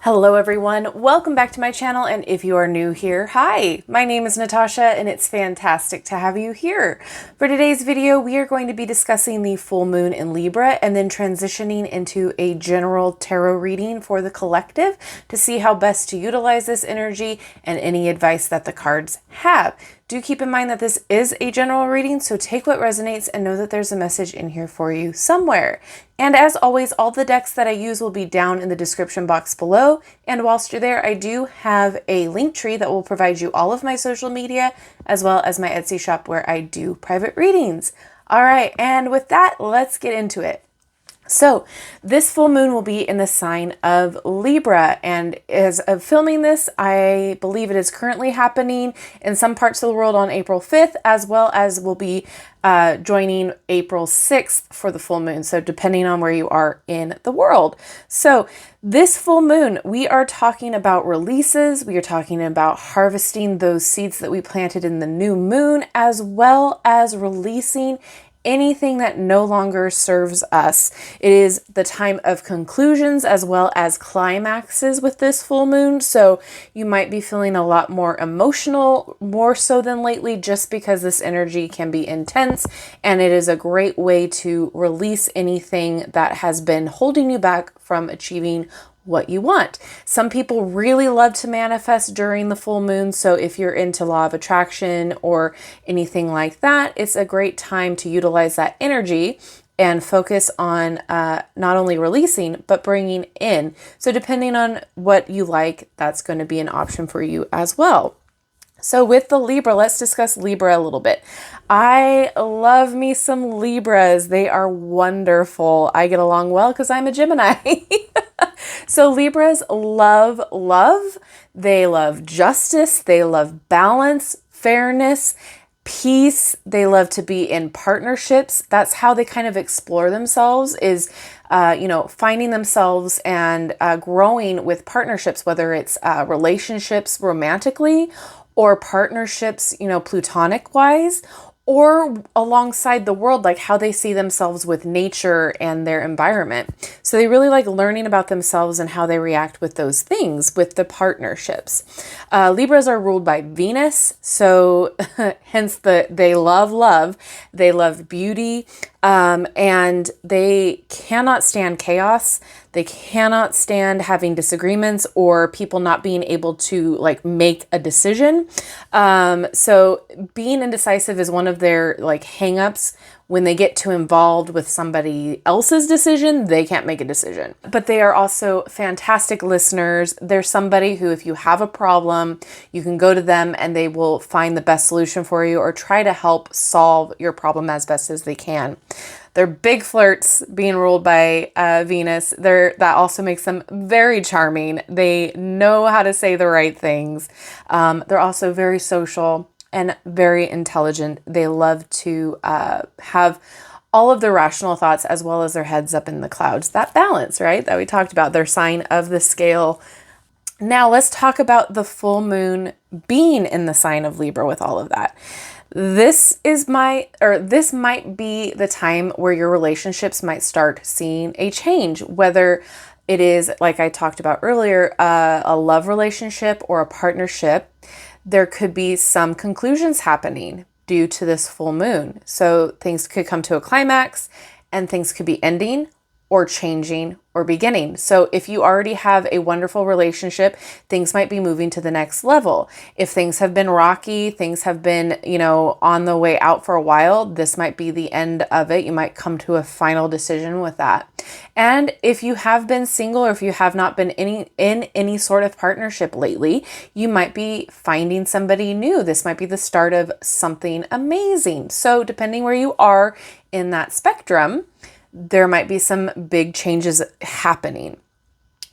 Hello everyone, welcome back to my channel, and if you are new here, hi, my name is Natasha and it's fantastic to have you here. For today's video, we are going to be discussing the full moon in Libra and then transitioning into a general tarot reading for the collective to see how best to utilize this energy and any advice that the cards have. Do keep in mind that this is a general reading, so take what resonates and know that there's a message in here for you somewhere. And as always, all the decks that I use will be down in the description box below. And whilst you're there, I do have a link tree that will provide you all of my social media, as well as my Etsy shop where I do private readings. All right, and with that, let's get into it. So this full moon will be in the sign of Libra, and as of filming this, I believe it is currently happening in some parts of the world on April 5th, as well as will be joining April 6th for the full moon. So depending on where you are in the world. So this full moon, we are talking about releases. We are talking about harvesting those seeds that we planted in the new moon, as well as releasing anything that no longer serves us. It is the time of conclusions as well as climaxes with this full moon. So you might be feeling a lot more emotional, more so than lately, just because this energy can be intense, and it is a great way to release anything that has been holding you back from achieving what you want. Some people really love to manifest during the full moon. So if you're into law of attraction or anything like that, it's a great time to utilize that energy and focus on not only releasing, but bringing in. So depending on what you like, that's going to be an option for you as well. So with the Libra, let's discuss Libra a little bit. I love me some Libras. They are wonderful. I get along well because I'm a Gemini. So Libras love love. They love justice. They love balance, fairness, peace. They love to be in partnerships. That's how they kind of explore themselves, is finding themselves and growing with partnerships, whether it's relationships romantically or partnerships, platonic wise, or alongside the world, like how they see themselves with nature and their environment. So they really like learning about themselves and how they react with those things, with the partnerships. Libras are ruled by Venus, so hence they love love, they love beauty, and they cannot stand chaos. They cannot stand having disagreements or people not being able to like make a decision. So being indecisive is one of their like hangups. When they get too involved with somebody else's decision, they can't make a decision. But they are also fantastic listeners. They're somebody who, if you have a problem, you can go to them and they will find the best solution for you or try to help solve your problem as best as they can. They're big flirts, being ruled by Venus. That also makes them very charming. They know how to say the right things. They're also very social and very intelligent. They love to have all of their rational thoughts as well as their heads up in the clouds. That balance, right, that we talked about, their sign of the scale. Now let's talk about the full moon being in the sign of Libra with all of that. This might be the time where your relationships might start seeing a change, whether it is, like I talked about earlier, a love relationship or a partnership. There could be some conclusions happening due to this full moon. So things could come to a climax and things could be ending or changing or beginning. So if you already have a wonderful relationship, things might be moving to the next level. If things have been rocky, things have been, on the way out for a while, this might be the end of it. You might come to a final decision with that. And if you have been single or if you have not been in any sort of partnership lately, you might be finding somebody new. This might be the start of something amazing. So depending where you are in that spectrum, there might be some big changes happening.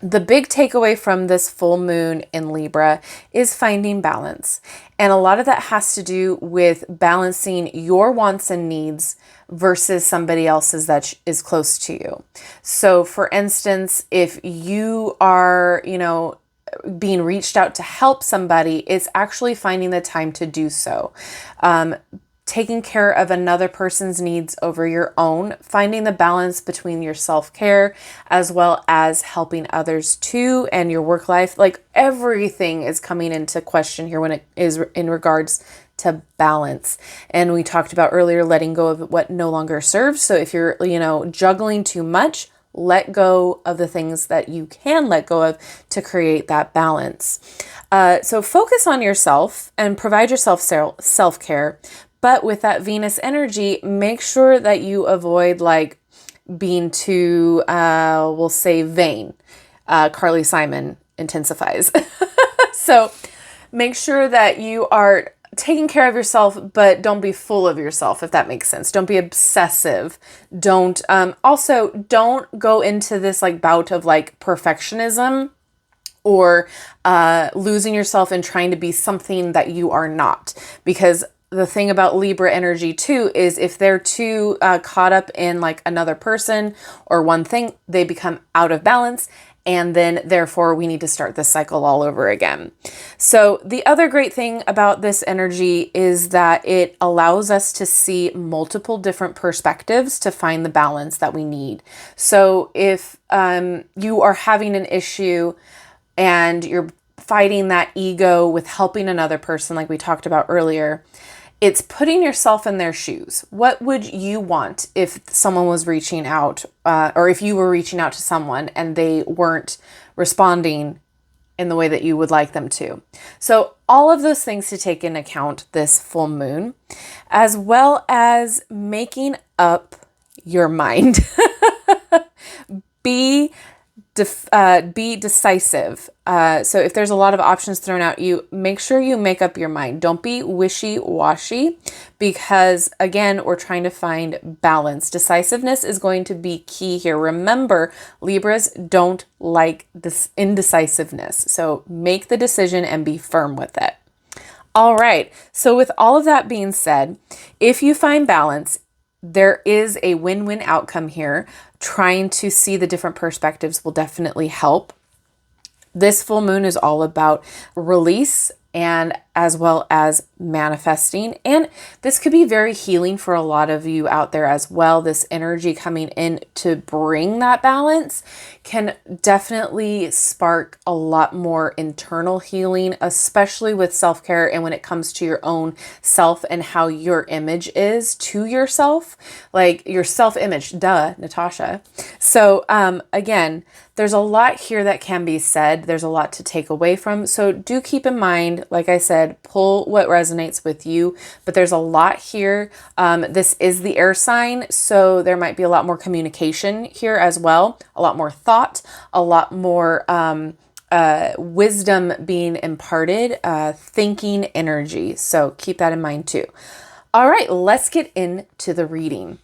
The big takeaway from this full moon in Libra is finding balance. And a lot of that has to do with balancing your wants and needs versus somebody else's that is close to you. So for instance, if you are, being reached out to help somebody, it's actually finding the time to do so. taking care of another person's needs over your own, finding the balance between your self-care as well as helping others too, and your work life. Like everything is coming into question here when it is in regards to balance. And we talked about earlier, letting go of what no longer serves. So if you're, juggling too much, let go of the things that you can let go of to create that balance. So focus on yourself and provide yourself self-care. But with that Venus energy, make sure that you avoid like being too, we'll say vain. Carly Simon intensifies. So make sure that you are taking care of yourself, but don't be full of yourself, if that makes sense. Don't be obsessive. Don't go into this like bout of like perfectionism or losing yourself and trying to be something that you are not. Because the thing about Libra energy too is if they're too caught up in like another person or one thing, they become out of balance. And then therefore we need to start this cycle all over again. So the other great thing about this energy is that it allows us to see multiple different perspectives to find the balance that we need. So if you are having an issue and you're fighting that ego with helping another person, like we talked about earlier, it's putting yourself in their shoes. What would you want if someone was reaching out, or if you were reaching out to someone and they weren't responding in the way that you would like them to? So all of those things to take into account this full moon, as well as making up your mind. Be decisive. So if there's a lot of options thrown at you, make sure you make up your mind. Don't be wishy-washy because, again, we're trying to find balance. Decisiveness is going to be key here. Remember, Libras don't like this indecisiveness. So make the decision and be firm with it. All right. So with all of that being said, if you find balance, there is a win-win outcome here. Trying to see the different perspectives will definitely help. This full moon is all about release and as well as manifesting. And this could be very healing for a lot of you out there as well. This energy coming in to bring that balance can definitely spark a lot more internal healing, especially with self-care and when it comes to your own self and how your image is to yourself, like your self-image, duh, Natasha. So again, there's a lot here that can be said. There's a lot to take away from. So do keep in mind, like I said, pull what resonates with you, but there's a lot here. This is the air sign, so there might be a lot more communication here as well, a lot more thought, a lot more wisdom being imparted, thinking energy. So keep that in mind too. All right, let's get into the reading.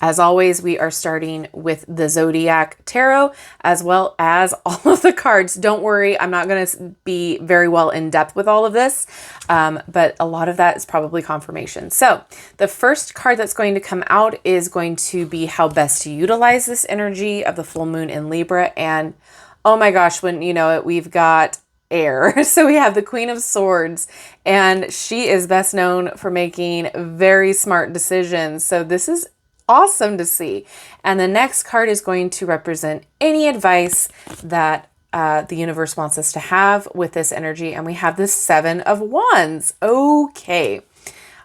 As always, we are starting with the Zodiac Tarot as well as all of the cards. Don't worry, I'm not going to be very well in depth with all of this, but a lot of that is probably confirmation. So the first card that's going to come out is going to be how best to utilize this energy of the full moon in Libra. And oh my gosh, when you know it, we've got air. So we have the Queen of Swords, and she is best known for making very smart decisions. So this is awesome to see. And the next card is going to represent any advice that the universe wants us to have with this energy. And we have the Seven of Wands. Okay.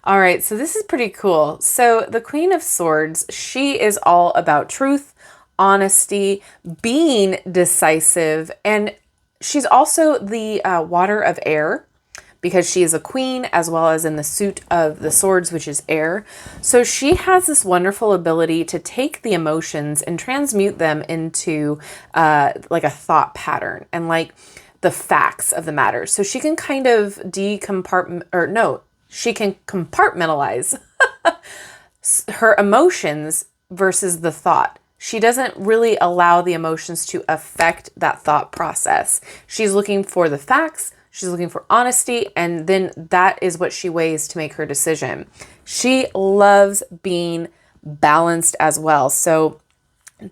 All right. So this is pretty cool. So the Queen of Swords, she is all about truth, honesty, being decisive. And she's also the water of air, because she is a queen as well as in the suit of the swords, which is air. So she has this wonderful ability to take the emotions and transmute them into like a thought pattern and like the facts of the matter. So she can kind of she can compartmentalize her emotions versus the thought. She doesn't really allow the emotions to affect that thought process. She's looking for the facts. She's looking for honesty, and then that is what she weighs to make her decision. She loves being balanced as well. So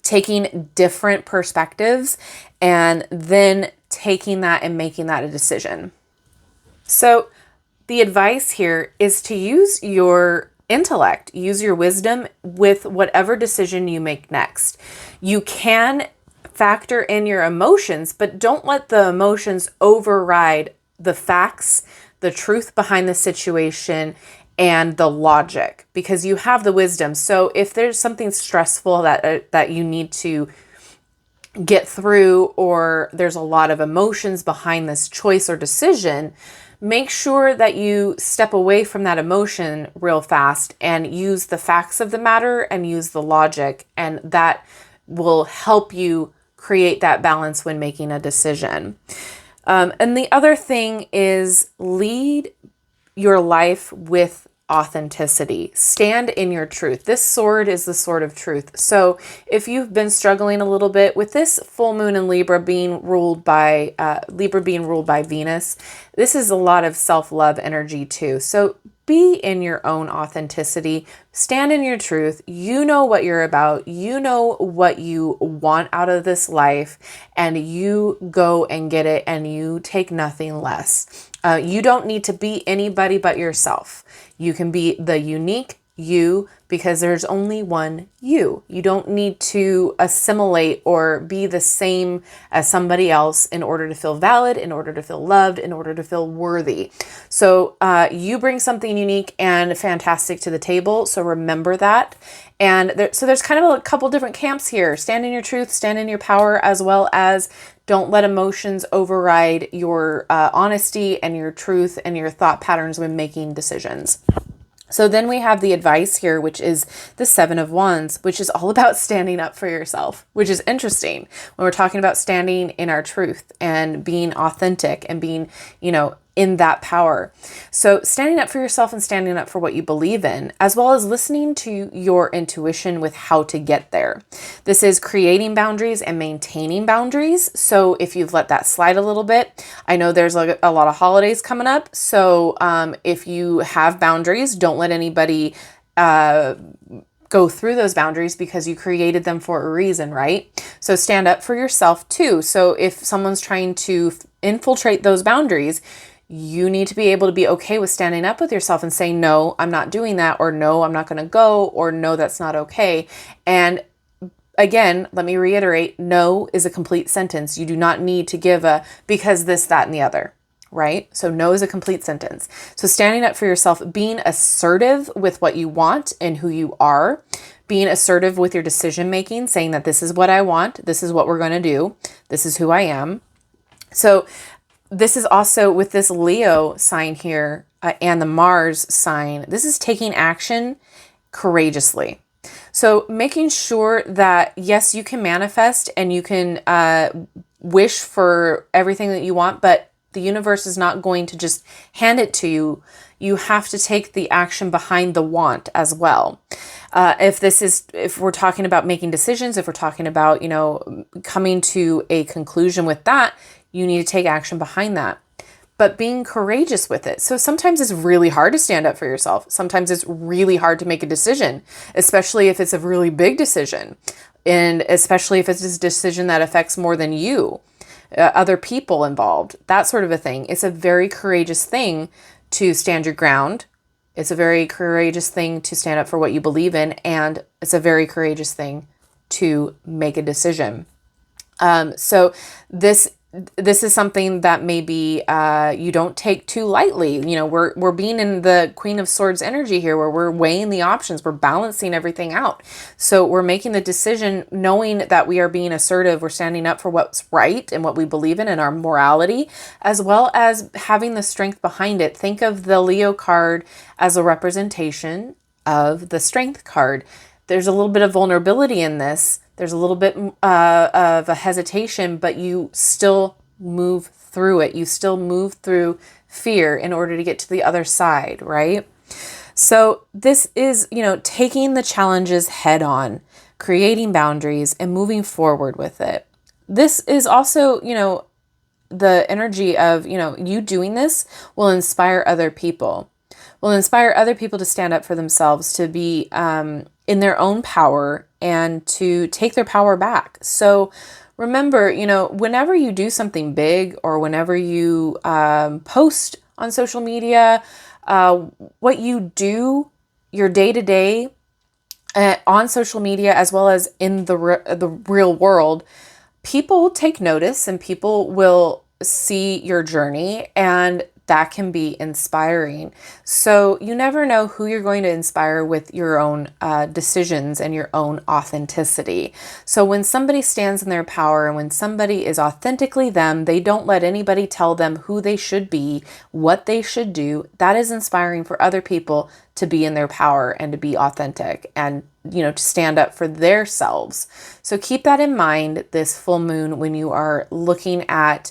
taking different perspectives and then taking that and making that a decision. So the advice here is to use your intellect, use your wisdom with whatever decision you make next. You can factor in your emotions, but don't let the emotions override the facts, the truth behind the situation, and the logic, because you have the wisdom. So if there's something stressful that you need to get through, or there's a lot of emotions behind this choice or decision, make sure that you step away from that emotion real fast and use the facts of the matter and use the logic, and that will help you create that balance when making a decision. And the other thing is, lead your life with authenticity. Stand in your truth. This sword is the sword of truth. So if you've been struggling a little bit with this full moon in Libra being ruled by Venus, this is a lot of self-love energy too. So be in your own authenticity. Stand in your truth. You know what you're about. You know what you want out of this life, and you go and get it, and you take nothing less. You don't need to be anybody but yourself. You can be the unique you, because there's only one you. You don't need to assimilate or be the same as somebody else in order to feel valid, in order to feel loved, in order to feel worthy. So you bring something unique and fantastic to the table. So remember that. And there's kind of a couple different camps here. Stand in your truth, stand in your power, as well as don't let emotions override your honesty and your truth and your thought patterns when making decisions. So then we have the advice here, which is the Seven of Wands, which is all about standing up for yourself, which is interesting when we're talking about standing in our truth and being authentic and being, in that power. So standing up for yourself and standing up for what you believe in, as well as listening to your intuition with how to get there. This is creating boundaries and maintaining boundaries. So if you've let that slide a little bit, I know there's a lot of holidays coming up. So if you have boundaries, don't let anybody go through those boundaries, because you created them for a reason, right? So stand up for yourself too. So if someone's trying to infiltrate those boundaries, you need to be able to be okay with standing up with yourself and saying, no, I'm not doing that, or no, I'm not going to go, or no, that's not okay. And again, let me reiterate, no is a complete sentence. You do not need to give a because this, that, and the other, right? So no is a complete sentence. So standing up for yourself, being assertive with what you want and who you are, being assertive with your decision making, saying that this is what I want, this is what we're going to do, this is who I am. So this is also with this Leo sign here and the Mars sign, this is taking action courageously. So making sure that, yes, you can manifest and you can wish for everything that you want, but the universe is not going to just hand it to you. You have to take the action behind the want as well. If we're talking about making decisions, if we're talking about, coming to a conclusion with that, you need to take action behind that, but being courageous with it. So sometimes it's really hard to stand up for yourself. Sometimes it's really hard to make a decision, especially if it's a really big decision. And especially if it's a decision that affects more than you, other people involved, that sort of a thing. It's a very courageous thing to stand your ground. It's a very courageous thing to stand up for what you believe in. And it's a very courageous thing to make a decision. So this is something that maybe you don't take too lightly. We're being in the Queen of Swords energy here, where we're weighing the options, we're balancing everything out. So we're making the decision knowing that we are being assertive, we're standing up for what's right and what we believe in and our morality, as well as having the strength behind it. Think of the Leo card as a representation of the Strength card. There's a little bit of vulnerability in this. There's a little bit of a hesitation, but you still move through it. You still move through fear in order to get to the other side, right? So this is, taking the challenges head on, creating boundaries and moving forward with it. This is also, the energy of, you doing this will inspire other people. Will inspire other people to stand up for themselves, to be in their own power and to take their power back. So remember, whenever you do something big, or whenever you post on social media, what you do, your day-to-day on social media, as well as in the real world, people take notice and people will see your journey, and that can be inspiring. So you never know who you're going to inspire with your own decisions and your own authenticity. So when somebody stands in their power and when somebody is authentically them, they don't let anybody tell them who they should be, what they should do. That is inspiring for other people to be in their power and to be authentic and, you know, to stand up for their selves. So keep that in mind this full moon when you are looking at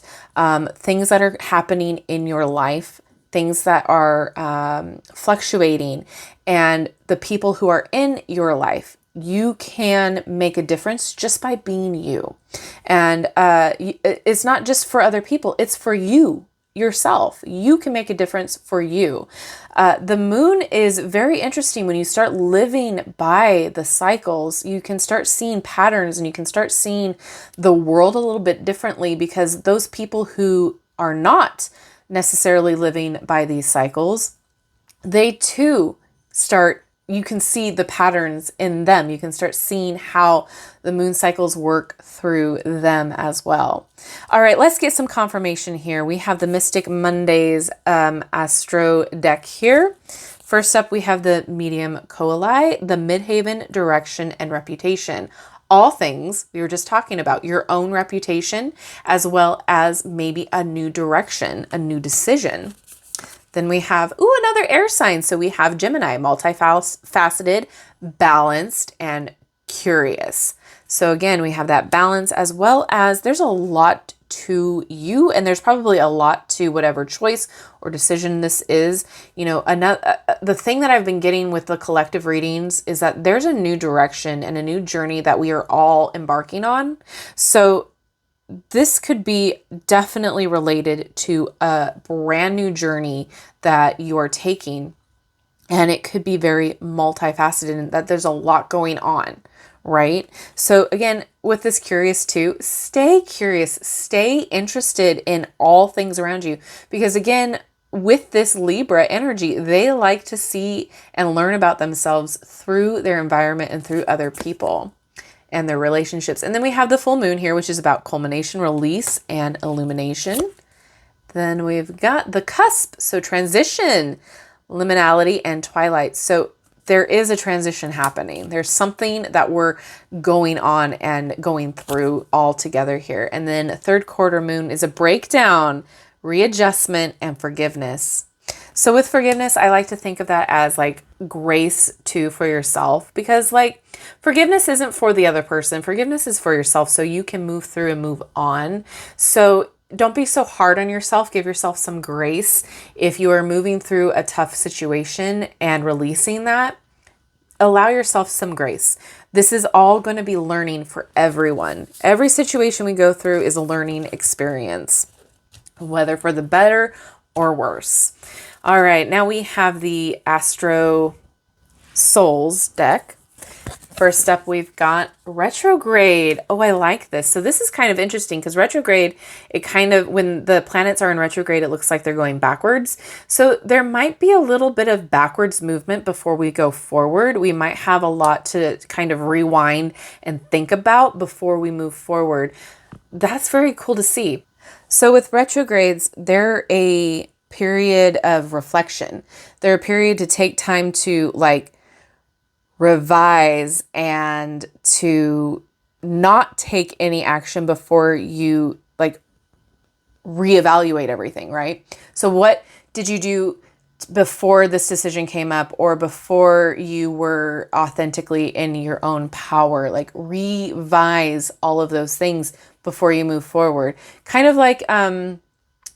things that are happening in your life, things that are fluctuating, and the people who are in your life. You can make a difference just by being you. And it's not just for other people, it's for you. Yourself. You can make a difference for you. The moon is very interesting when you start living by the cycles. You can start seeing patterns and you can start seeing the world a little bit differently, because those people who are not necessarily living by these cycles, they too you can see the patterns in them. You can start seeing how the moon cycles work through them as well. All right, let's get some confirmation here. We have the Mystic Mondays Astro deck here. First up, we have the Medium Coeli, the Midhaven, Direction, and Reputation. All things we were just talking about, your own reputation, as well as maybe a new direction, a new decision. Then we have, another air sign. So we have Gemini, multifaceted, balanced, and curious. So again, we have that balance, as well as there's a lot to you, and there's probably a lot to whatever choice or decision this is. You know, the thing that I've been getting with the collective readings is that there's a new direction and a new journey that we are all embarking on. So this could be definitely related to a brand new journey that you are taking. And it could be very multifaceted and that there's a lot going on, right? So again, with this curious too, stay curious, stay interested in all things around you. Because again, with this Libra energy, they like to see and learn about themselves through their environment and through other people and their relationships. And then we have the full moon here, which is about culmination, release, and illumination. Then we've got the cusp, so transition, liminality, and twilight. So there is a transition happening. There's something that we're going on and going through all together here. And then third quarter moon is a breakdown, readjustment, and forgiveness. So with forgiveness, I like to think of that as like grace too for yourself, because like forgiveness isn't for the other person. Forgiveness is for yourself so you can move through and move on. So don't be so hard on yourself. Give yourself some grace. If you are moving through a tough situation and releasing that, allow yourself some grace. This is all going to be learning for everyone. Every situation we go through is a learning experience, whether for the better or worse. All right, now we have the Astrosouls deck. First up, we've got retrograde. Oh, I like this. So this is kind of interesting because retrograde, it kind of, when the planets are in retrograde, it looks like they're going backwards. So there might be a little bit of backwards movement before we go forward. We might have a lot to kind of rewind and think about before we move forward. That's very cool to see. So with retrogrades, they're a period of reflection. They're a period to take time to like revise and to not take any action before you like reevaluate everything, right? So what did you do before this decision came up or before you were authentically in your own power? Like revise all of those things before you move forward. Kind of like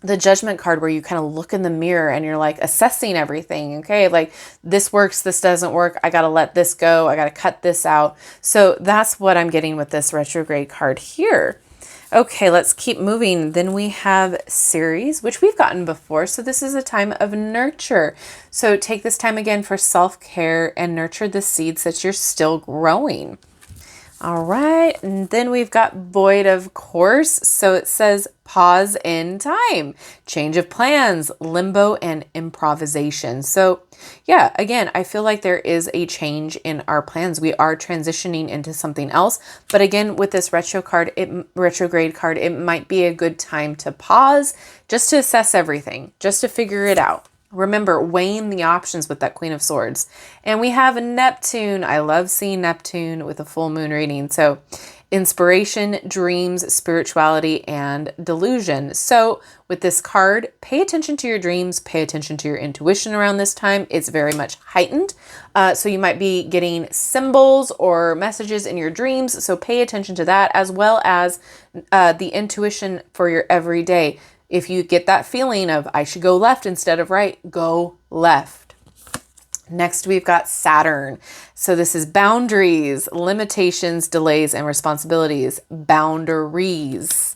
the judgment card where you kind of look in the mirror and you're like assessing everything. Okay, like this works, this doesn't work. I got to let this go. I got to cut this out. So that's what I'm getting with this retrograde card here. Okay, let's keep moving. Then we have Ceres, which we've gotten before. So this is a time of nurture. So take this time again for self-care and nurture the seeds that you're still growing. All right, and then we've got void, of course. So it says pause in time, change of plans, limbo, and improvisation. So yeah, again, I feel like there is a change in our plans. We are transitioning into something else. But again, with this retrograde card, it might be a good time to pause just to assess everything, just to figure it out. Remember, weighing the options with that Queen of Swords. And we have Neptune. I love seeing Neptune with a full moon reading. So inspiration, dreams, spirituality, and delusion. So with this card, pay attention to your dreams, pay attention to your intuition around this time. It's very much heightened. So you might be getting symbols or messages in your dreams. So pay attention to that, as well as the intuition for your everyday. If you get that feeling of I should go left instead of right, go left. Next, we've got Saturn. So this is boundaries, limitations, delays, and responsibilities. Boundaries.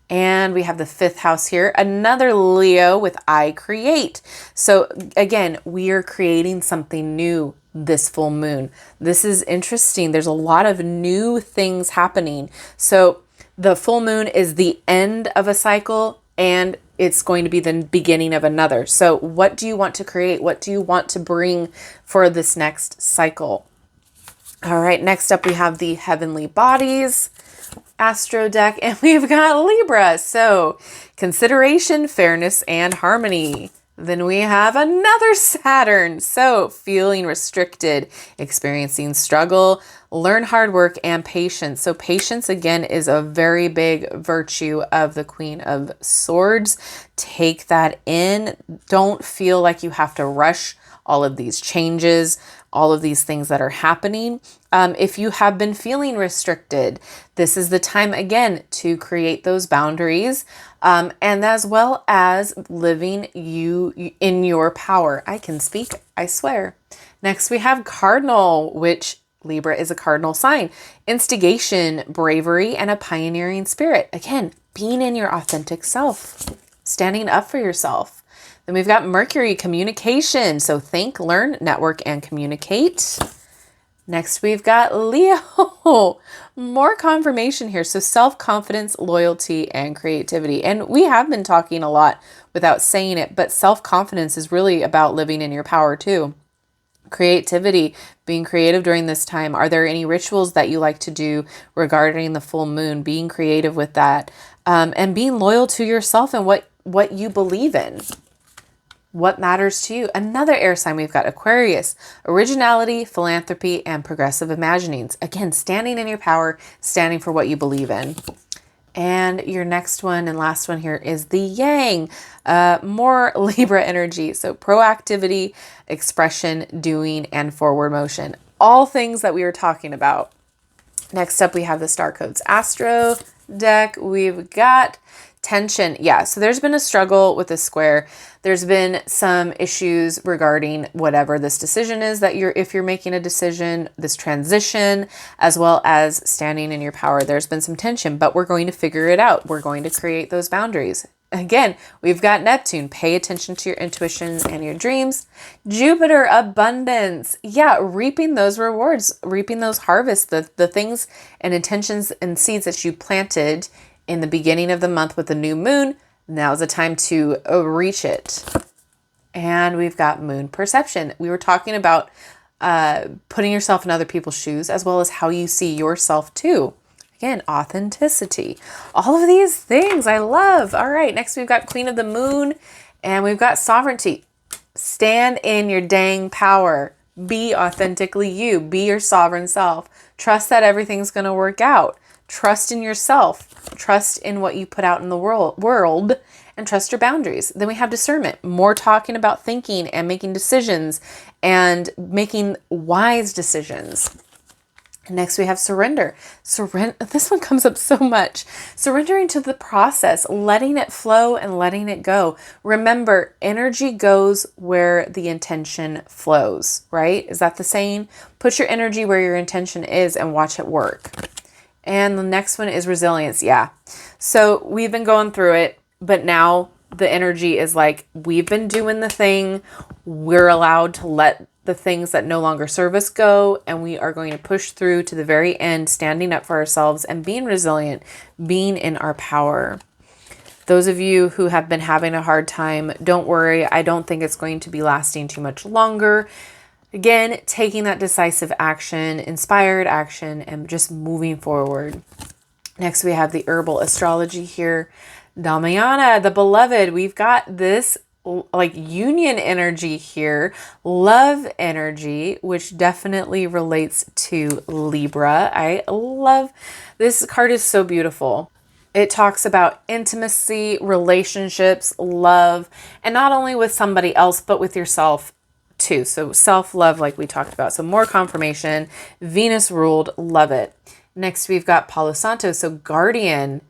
And we have the 5th house here, another Leo with I create. So again, we are creating something new this full moon. This is interesting. There's a lot of new things happening. So the full moon is the end of a cycle, and it's going to be the beginning of another. So what do you want to create? What do you want to bring for this next cycle? All right, next up we have the Heavenly Bodies Astro deck, and we've got Libra. So consideration, fairness, and harmony. Then we have another Saturn. So feeling restricted, experiencing struggle, learn hard work, and patience. So patience, again, is a very big virtue of the Queen of Swords. Take that in. Don't feel like you have to rush all of these changes, all of these things that are happening. If you have been feeling restricted, this is the time again to create those boundaries, and as well as living you in your power. I can speak, I swear. Next we have Cardinal, which Libra is a cardinal sign. Instigation, bravery, and a pioneering spirit. Again, being in your authentic self, standing up for yourself. Then we've got Mercury, communication. So think, learn, network, and communicate. Next, we've got Leo. More confirmation here. So self-confidence, loyalty, and creativity. And we have been talking a lot without saying it, but self-confidence is really about living in your power too. Creativity, being creative during this time. Are there any rituals that you like to do regarding the full moon? Being creative with that, and being loyal to yourself and what you believe in. What matters to you? Another air sign, we've got Aquarius, originality, philanthropy, and progressive imaginings. Again, standing in your power, standing for what you believe in. And your next one and last one here is the Yang, more Libra energy. So proactivity, expression, doing, and forward motion. All things that we were talking about. Next up, we have the Starcodes Astro deck. We've got tension. Yeah, so there's been a struggle with this square. There's been some issues regarding whatever this decision is that if you're making a decision, this transition, as well as standing in your power. There's been some tension, but we're going to figure it out. We're going to create those boundaries. Again, we've got Neptune. Pay attention to your intuition and your dreams. Jupiter, abundance. Yeah, reaping those rewards, reaping those harvests, the things and intentions and seeds that you planted in the beginning of the month with the new moon. Now's the time to reach it. And we've got moon perception. We were talking about putting yourself in other people's shoes, as well as how you see yourself too. Again, authenticity. All of these things I love. All right, next we've got Queen of the Moon, and we've got sovereignty. Stand in your dang power. Be authentically you. Be your sovereign self. Trust that everything's going to work out. Trust in yourself. Trust in what you put out in the world, and trust your boundaries. Then we have discernment. More talking about thinking and making decisions and making wise decisions. Next, we have surrender. This one comes up so much. Surrendering to the process, letting it flow and letting it go. Remember, energy goes where the intention flows, right? Is that the saying? Put your energy where your intention is and watch it work. And the next one is resilience. Yeah. So we've been going through it, but now the energy is like, we've been doing the thing. We're allowed to let the things that no longer serve us go, and we are going to push through to the very end, standing up for ourselves and being resilient, being in our power. Those of you who have been having a hard time, don't worry. I don't think it's going to be lasting too much longer. Again, taking that decisive action, inspired action, and just moving forward. Next, we have the Herbal Astrology here. Dhammayana, the beloved. We've got this like union energy here, love energy, which definitely relates to Libra. I love this card, is so beautiful. It talks about intimacy, relationships, love, and not only with somebody else, but with yourself too. So self-love, like we talked about. So more confirmation, Venus ruled, love it. Next, we've got Palo Santo, so guardian.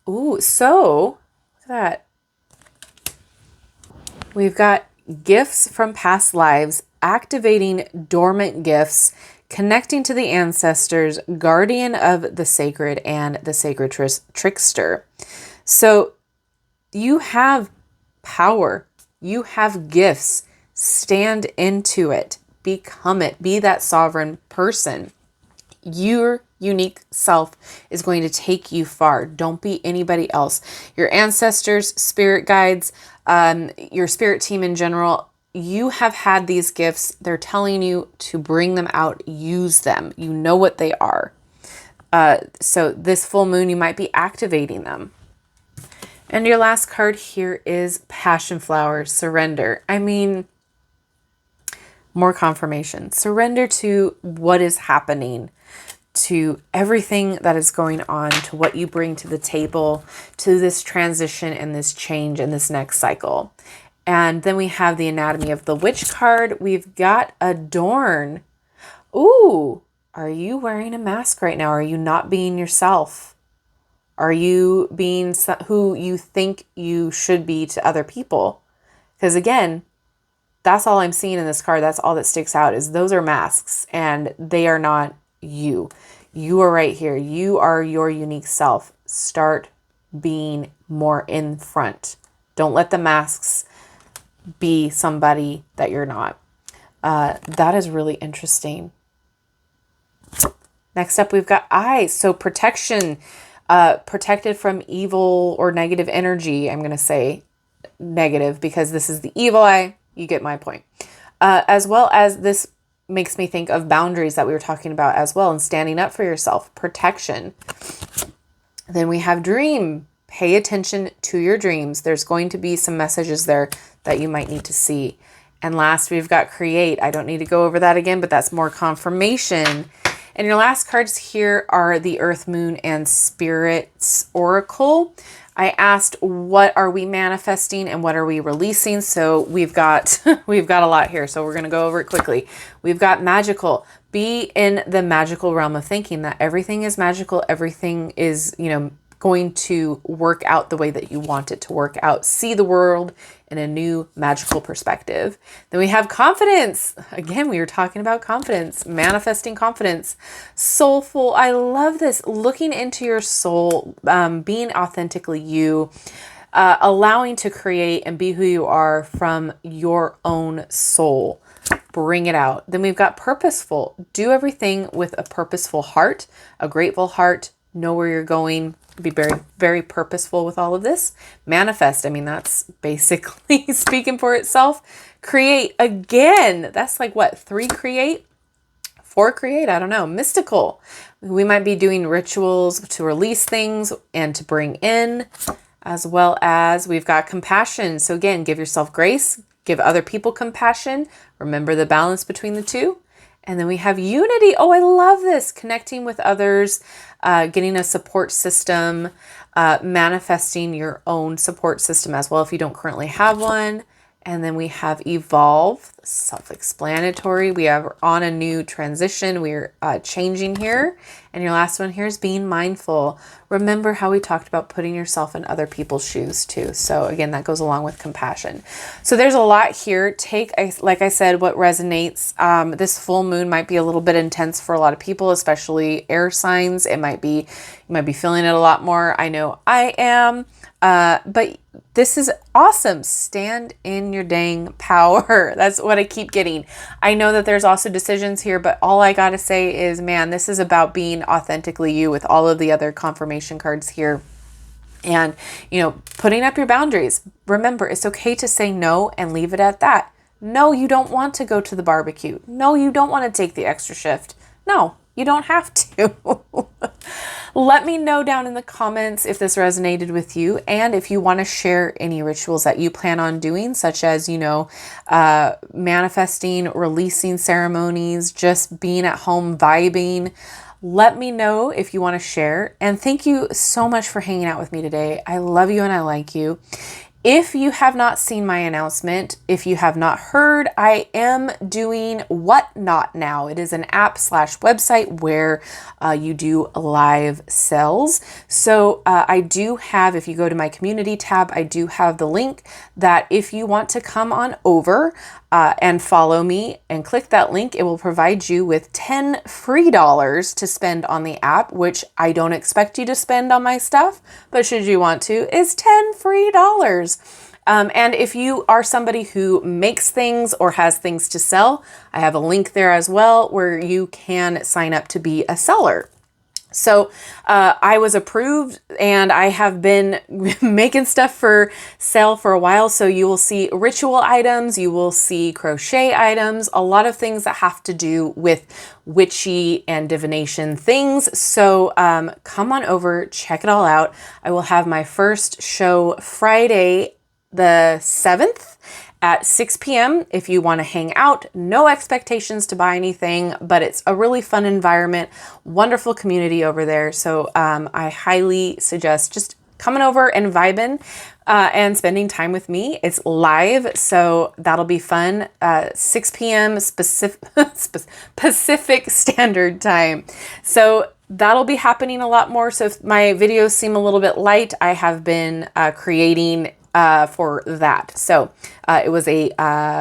Ooh, so look at that. We've got gifts from past lives, activating dormant gifts, connecting to the ancestors, guardian of the sacred, and the sacred trickster. So you have power. You have gifts. Stand into it. Become it. Be that sovereign person. Your unique self is going to take you far. Don't be anybody else. Your ancestors, spirit guides, your spirit team in general, you have had these gifts. They're telling you to bring them out, use them. You know what they are. So this full moon, you might be activating them. And your last card here is Passion Flower, surrender. I mean, more confirmation. Surrender to what is happening, to everything that is going on, to what you bring to the table, to this transition and this change and this next cycle. And then we have the Anatomy of the Witch card. We've got Adorn. Ooh, are you wearing a mask right now? Are you not being yourself? Are you being who you think you should be to other people? Because again, that's all I'm seeing in this card. That's all that sticks out, is those are masks and they are not you. You are right here. You are your unique self. Start being more in front. Don't let the masks be somebody that you're not. That is really interesting. Next up, we've got eyes. So protection, protected from evil or negative energy. I'm going to say negative because this is the evil eye. You get my point. As well as this makes me think of boundaries that we were talking about as well, and standing up for yourself, protection. Then we have dream. Pay attention to your dreams. There's going to be some messages there that you might need to see. And last, we've got create. I don't need to go over that again, but that's more confirmation. And your last cards here are the Earth, Moon, and Spirits Oracle. I asked, what are we manifesting and what are we releasing? So we've got we've got a lot here. So we're going to go over it quickly. We've got magical. Be in the magical realm of thinking that everything is magical. Everything is, going to work out the way that you want it to work out. See the world in a new magical perspective. Then we have confidence. Again, we were talking about confidence, manifesting confidence. Soulful. I love this. Looking into your soul, being authentically you, allowing to create and be who you are from your own soul. Bring it out. Then we've got purposeful. Do everything with a purposeful heart, a grateful heart. Know where you're going. Be very, very purposeful with all of this. Manifest. I mean, that's basically speaking for itself. Create. Again, that's like what? 3 create? 4 create? I don't know. Mystical. We might be doing rituals to release things and to bring in, as well as we've got compassion. So again, give yourself grace. Give other people compassion. Remember the balance between the two. And then we have unity. Oh, I love this. Connecting with others, getting a support system, manifesting your own support system as well if you don't currently have one. And then we have evolve, self-explanatory. We are on a new transition. We're changing here. And your last one here is being mindful. Remember how we talked about putting yourself in other people's shoes too. So again, that goes along with compassion. So there's a lot here. Like I said, what resonates. This full moon might be a little bit intense for a lot of people, especially air signs. You might be feeling it a lot more. I know I am. But this is awesome. Stand in your dang power. That's what what I keep getting. I know that there's also decisions here, but all I got to say is, man, this is about being authentically you with all of the other confirmation cards here. And, you know, putting up your boundaries. Remember, it's okay to say no and leave it at that. No, you don't want to go to the barbecue. No, you don't want to take the extra shift. No, you don't have to. Let me know down in the comments if this resonated with you, and if you want to share any rituals that you plan on doing, such as, you know, manifesting, releasing ceremonies, just being at home vibing. Let me know if you want to share. And thank you so much for hanging out with me today. I love you and I like you. If you have not seen my announcement, if you have not heard, I am doing Whatnot now. It is an app/website where you do live sales. So I do have, if you go to my community tab, I do have the link that if you want to come on over and follow me and click that link, it will provide you with $10 free to spend on the app, which I don't expect you to spend on my stuff, but should you want to, is $10 free. And if you are somebody who makes things or has things to sell, I have a link there as well where you can sign up to be a seller. So I was approved and I have been making stuff for sale for a while. So you will see ritual items, you will see crochet items, a lot of things that have to do with witchy and divination things. So come on over, check it all out. I will have my first show Friday the 7th at 6 p.m. if you want to hang out. No expectations to buy anything, but it's a really fun environment, wonderful community over there. So I highly suggest just coming over and vibing and spending time with me. It's live, so that'll be fun. 6 p.m. Pacific Standard Time. So that'll be happening a lot more. So if my videos seem a little bit light, I have been creating for that. So it was a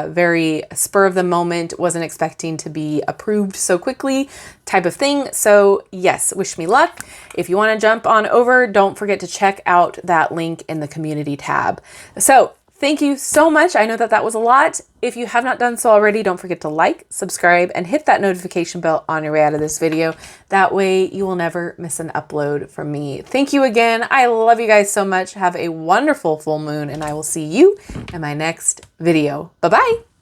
very spur of the moment, wasn't expecting to be approved so quickly type of thing. So yes, wish me luck. If you want to jump on over, don't forget to check out that link in the community tab. So thank you so much. I know that that was a lot. If you have not done so already, don't forget to like, subscribe, and hit that notification bell on your way out of this video. That way you will never miss an upload from me. Thank you again. I love you guys so much. Have a wonderful full moon, and I will see you in my next video. Bye-bye.